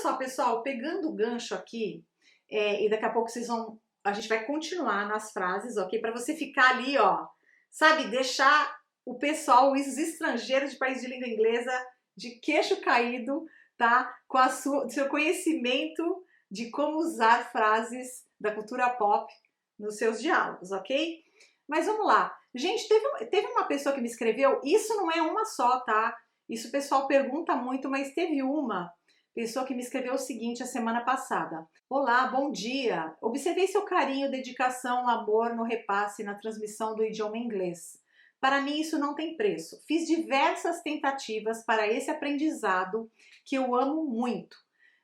só, pessoal, pegando o gancho aqui, e daqui a pouco a gente vai continuar nas frases, ok? Para você ficar ali, ó, sabe, deixar o pessoal, os estrangeiros de país de língua inglesa, de queixo caído, tá? Com seu conhecimento de como usar frases da cultura pop nos seus diálogos, ok? Mas vamos lá. Gente, teve uma pessoa que me escreveu, isso não é uma só, tá? Isso o pessoal pergunta muito, mas teve uma pessoa que me escreveu o seguinte a semana passada. Olá, bom dia. Observei seu carinho, dedicação, amor no repasse e na transmissão do idioma inglês. Para mim isso não tem preço. Fiz diversas tentativas para esse aprendizado que eu amo muito.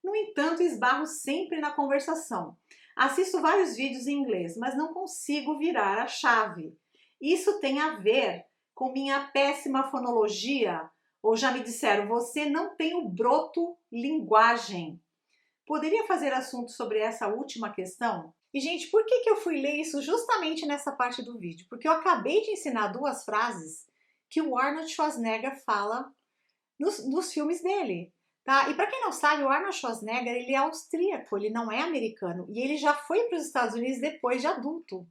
No entanto, esbarro sempre na conversação. Assisto vários vídeos em inglês, mas não consigo virar a chave. Isso tem a ver com minha péssima fonologia? Ou já me disseram, você não tem o broto linguagem. Poderia fazer assunto sobre essa última questão? E, gente, por que eu fui ler isso justamente nessa parte do vídeo? Porque eu acabei de ensinar duas frases que o Arnold Schwarzenegger fala nos filmes dele. Tá? E para quem não sabe, o Arnold Schwarzenegger ele é austríaco, ele não é americano. E ele já foi para os Estados Unidos depois de adulto.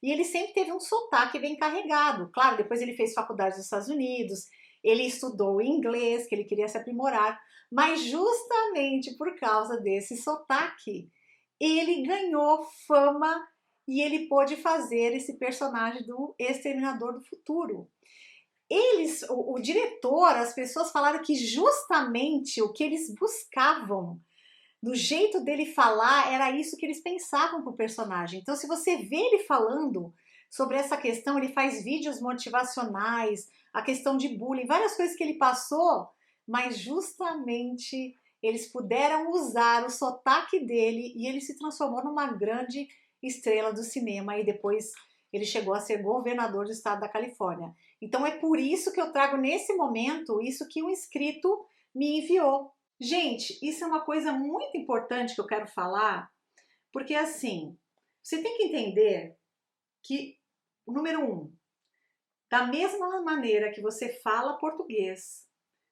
E ele sempre teve um sotaque bem carregado. Claro, depois ele fez faculdade nos Estados Unidos, ele estudou inglês, que ele queria se aprimorar, mas justamente por causa desse sotaque, ele ganhou fama e ele pôde fazer esse personagem do Exterminador do Futuro. O diretor, as pessoas falaram que justamente o que eles buscavam do jeito dele falar, era isso que eles pensavam pro personagem. Então, se você vê ele falando sobre essa questão, ele faz vídeos motivacionais, a questão de bullying, várias coisas que ele passou, mas justamente eles puderam usar o sotaque dele e ele se transformou numa grande estrela do cinema e depois ele chegou a ser governador do estado da Califórnia. Então é por isso que eu trago nesse momento isso que um inscrito me enviou. Gente, isso é uma coisa muito importante que eu quero falar, porque assim, você tem que entender que, número um, da mesma maneira que você fala português,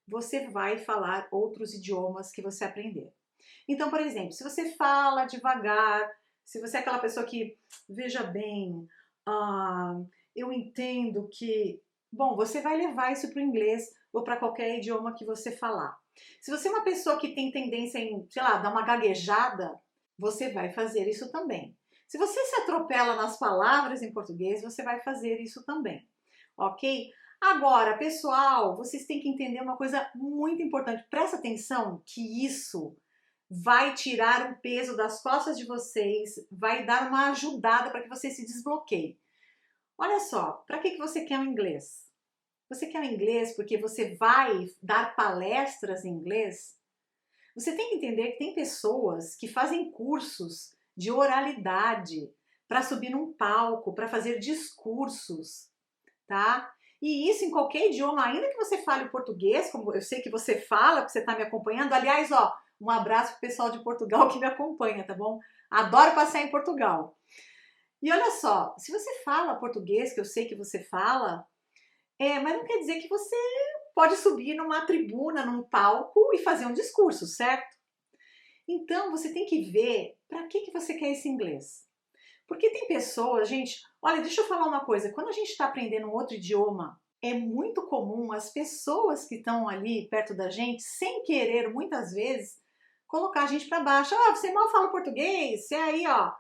você vai falar outros idiomas que você aprender. Então, por exemplo, se você fala devagar, se você é aquela pessoa que, veja bem, eu entendo que, bom, você vai levar isso para o inglês ou para qualquer idioma que você falar. Se você é uma pessoa que tem tendência em, sei lá, dar uma gaguejada, você vai fazer isso também. Se você se atropela nas palavras em português, você vai fazer isso também, ok? Agora, pessoal, vocês têm que entender uma coisa muito importante. Presta atenção que isso vai tirar um peso das costas de vocês, vai dar uma ajudada para que você se desbloqueie. Olha só, para que você quer o inglês? Você quer o inglês porque você vai dar palestras em inglês? Você tem que entender que tem pessoas que fazem cursos de oralidade para subir num palco, para fazer discursos, tá? E isso em qualquer idioma, ainda que você fale o português, como eu sei que você fala, que você está me acompanhando. Aliás, ó, um abraço pro pessoal de Portugal que me acompanha, tá bom? Adoro passear em Portugal. E olha só, se você fala português, que eu sei que você fala, mas não quer dizer que você pode subir numa tribuna, num palco e fazer um discurso, certo? Então, você tem que ver para que você quer esse inglês. Porque tem pessoas, gente, olha, deixa eu falar uma coisa, quando a gente está aprendendo um outro idioma, é muito comum as pessoas que estão ali perto da gente, sem querer, muitas vezes, colocar a gente para baixo. Ah, você mal fala português, você aí, ó,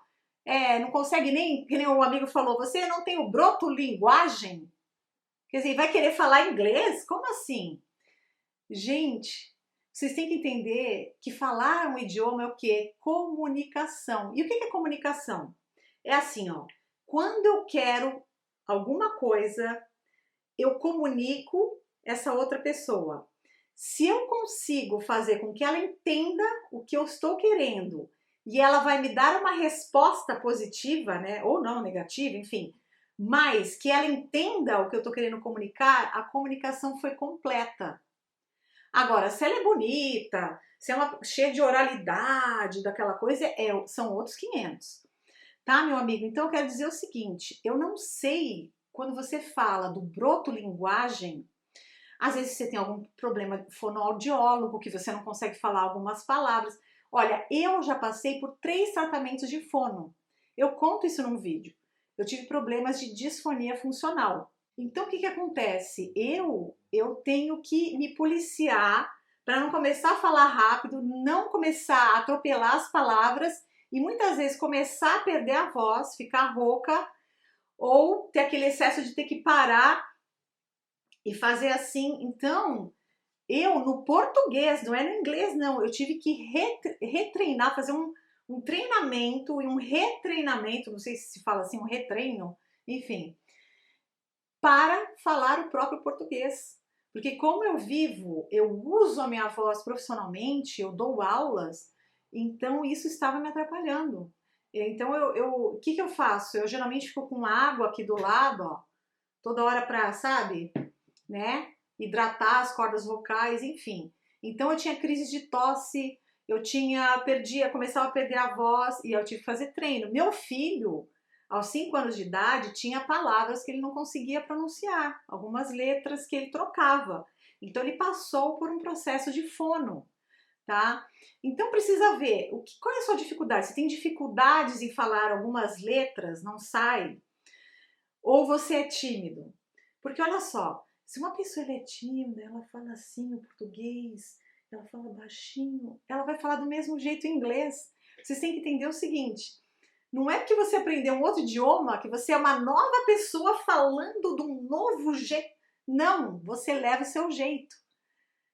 não consegue nem, que nem o amigo falou, você não tem o broto linguagem? Quer dizer, vai querer falar inglês? Como assim? Gente, vocês têm que entender que falar um idioma é o quê? Comunicação. E o que é comunicação? É assim, ó, quando eu quero alguma coisa, eu comunico essa outra pessoa. Se eu consigo fazer com que ela entenda o que eu estou querendo e ela vai me dar uma resposta positiva, né, ou não negativa, enfim, mas que ela entenda o que eu estou querendo comunicar, a comunicação foi completa. Agora, se ela é bonita, se é cheia de oralidade, daquela coisa, são outros 500. Tá, meu amigo? Então eu quero dizer o seguinte, eu não sei, quando você fala do broto-linguagem, às vezes você tem algum problema fonoaudiólogo, que você não consegue falar algumas palavras, Olha, eu já passei por 3 tratamentos de fono. Eu conto isso num vídeo. Eu tive problemas de disfonia funcional. Então, o que que acontece? Eu tenho que me policiar para não começar a falar rápido, não começar a atropelar as palavras e muitas vezes começar a perder a voz, ficar rouca ou ter aquele excesso de ter que parar e fazer assim. Então, eu no português, não é no inglês não, eu tive que retreinar, fazer um treinamento e um retreinamento, não sei se fala assim, um retreino, enfim, para falar o próprio português. Porque como eu uso a minha voz profissionalmente, eu dou aulas, então isso estava me atrapalhando. Então o que que eu faço? Eu geralmente fico com água aqui do lado, ó, toda hora para, sabe, né, hidratar as cordas vocais, enfim. Então eu tinha crises de tosse, começava a perder a voz e eu tive que fazer treino. Meu filho, aos 5 anos de idade, tinha palavras que ele não conseguia pronunciar, algumas letras que ele trocava. Então ele passou por um processo de fono, tá? Então precisa ver qual é a sua dificuldade. Você tem dificuldades em falar algumas letras, não sai? Ou você é tímido? Porque olha só, se uma pessoa é tímida, ela fala assim o português, ela fala baixinho, ela vai falar do mesmo jeito em inglês. Vocês têm que entender o seguinte, não é porque você aprendeu um outro idioma que você é uma nova pessoa falando de um novo jeito. Não, você leva o seu jeito.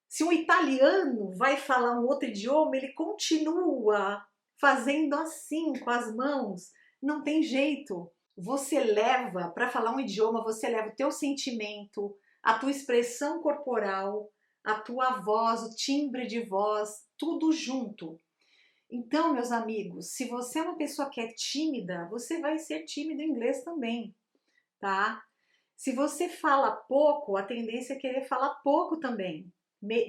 Se um italiano vai falar um outro idioma, ele continua fazendo assim com as mãos. Não tem jeito. Você leva, para falar um idioma, você leva o teu sentimento, a tua expressão corporal, a tua voz, o timbre de voz, tudo junto. Então, meus amigos, se você é uma pessoa que é tímida, você vai ser tímido em inglês também, tá? Se você fala pouco, a tendência é querer falar pouco também,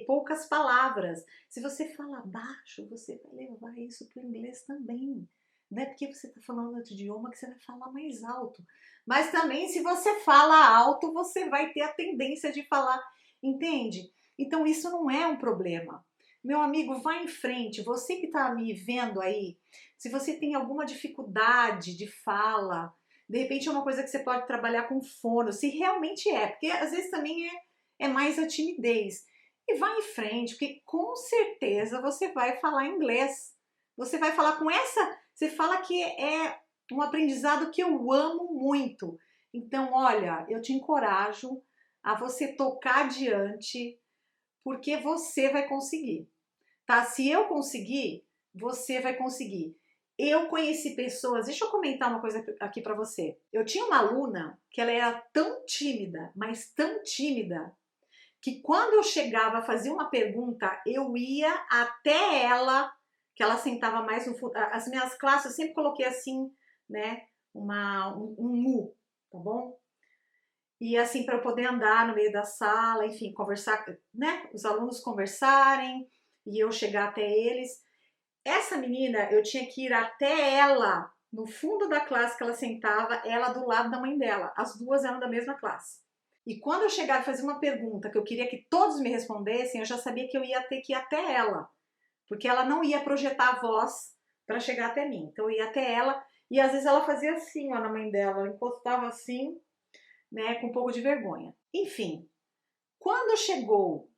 poucas palavras. Se você fala baixo, você vai levar isso para o inglês também. Não é porque você está falando outro idioma que você vai falar mais alto. Mas também, se você fala alto, você vai ter a tendência de falar, entende? Então, isso não é um problema. Meu amigo, vá em frente. Você que está me vendo aí, se você tem alguma dificuldade de fala, de repente é uma coisa que você pode trabalhar com fono, se realmente é, porque às vezes também é mais a timidez. E vá em frente, porque com certeza você vai falar inglês. Você vai falar com essa, você fala que é um aprendizado que eu amo muito. Então, olha, eu te encorajo a você tocar adiante, porque você vai conseguir, tá? Se eu conseguir, você vai conseguir. Eu conheci pessoas, deixa eu comentar uma coisa aqui pra você. Eu tinha uma aluna que ela era tão tímida, mas tão tímida, que quando eu chegava a fazer uma pergunta, eu ia até ela, que ela sentava mais no fundo. As minhas classes eu sempre coloquei assim, né, um mu, tá bom? E assim, para eu poder andar no meio da sala, enfim, conversar, né? Os alunos conversarem e eu chegar até eles. Essa menina, eu tinha que ir até ela, no fundo da classe que ela sentava, ela do lado da mãe dela. As duas eram da mesma classe. E quando eu chegava e fazia uma pergunta que eu queria que todos me respondessem, eu já sabia que eu ia ter que ir até ela. Porque ela não ia projetar a voz para chegar até mim. Então eu ia até ela e às vezes ela fazia assim, ó, na mãe dela. Ela encostava assim, né, com um pouco de vergonha. Enfim, quando chegou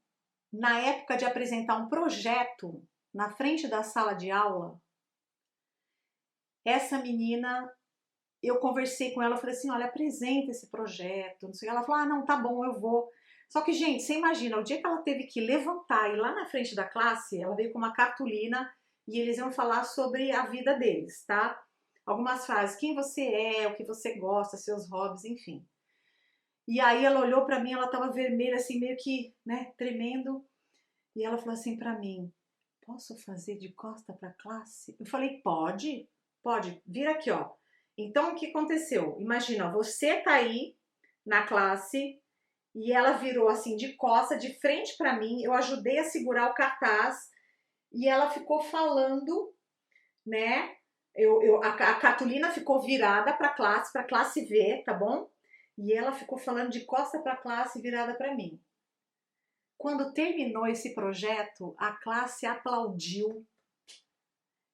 na época de apresentar um projeto na frente da sala de aula, essa menina, eu conversei com ela, falei assim, olha, apresenta esse projeto, não sei o que. Ela falou, ah, não, tá bom, eu vou. Só que, gente, você imagina, o dia que ela teve que levantar e ir lá na frente da classe, ela veio com uma cartolina e eles iam falar sobre a vida deles, tá? Algumas frases, quem você é, o que você gosta, seus hobbies, enfim. E aí ela olhou pra mim, ela tava vermelha, assim, meio que, né, tremendo. E ela falou assim pra mim, posso fazer de costa pra classe? Eu falei, pode, pode, vira aqui, ó. Então, o que aconteceu? Imagina, ó, você tá aí na classe e ela virou assim de costa, de frente pra mim, eu ajudei a segurar o cartaz e ela ficou falando, né? A cartolina ficou virada pra classe V, tá bom? E ela ficou falando de costa pra classe virada pra mim. Quando terminou esse projeto, a classe aplaudiu,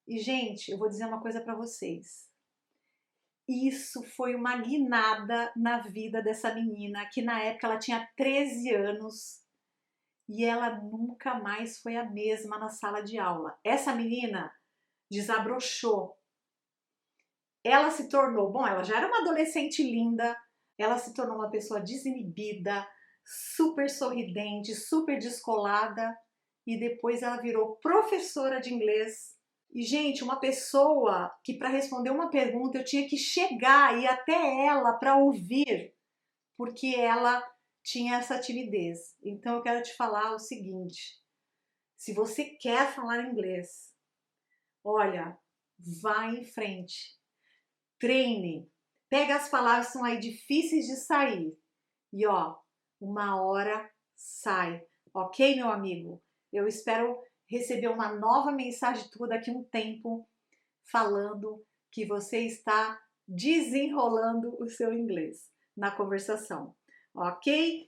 E, gente, eu vou dizer uma coisa para vocês. Isso foi uma guinada na vida dessa menina, que na época ela tinha 13 anos e ela nunca mais foi a mesma na sala de aula. Essa menina desabrochou. Ela se tornou, bom, ela já era uma adolescente linda, ela se tornou uma pessoa desinibida, super sorridente, super descolada e depois ela virou professora de inglês. E, gente, uma pessoa que para responder uma pergunta eu tinha que chegar e ir até ela para ouvir, porque ela tinha essa timidez. Então eu quero te falar o seguinte: se você quer falar inglês, olha, vá em frente, treine, pega as palavras que são aí difíceis de sair e ó, uma hora sai, ok, meu amigo? Eu espero receber uma nova mensagem tua daqui a um tempo falando que você está desenrolando o seu inglês na conversação, ok?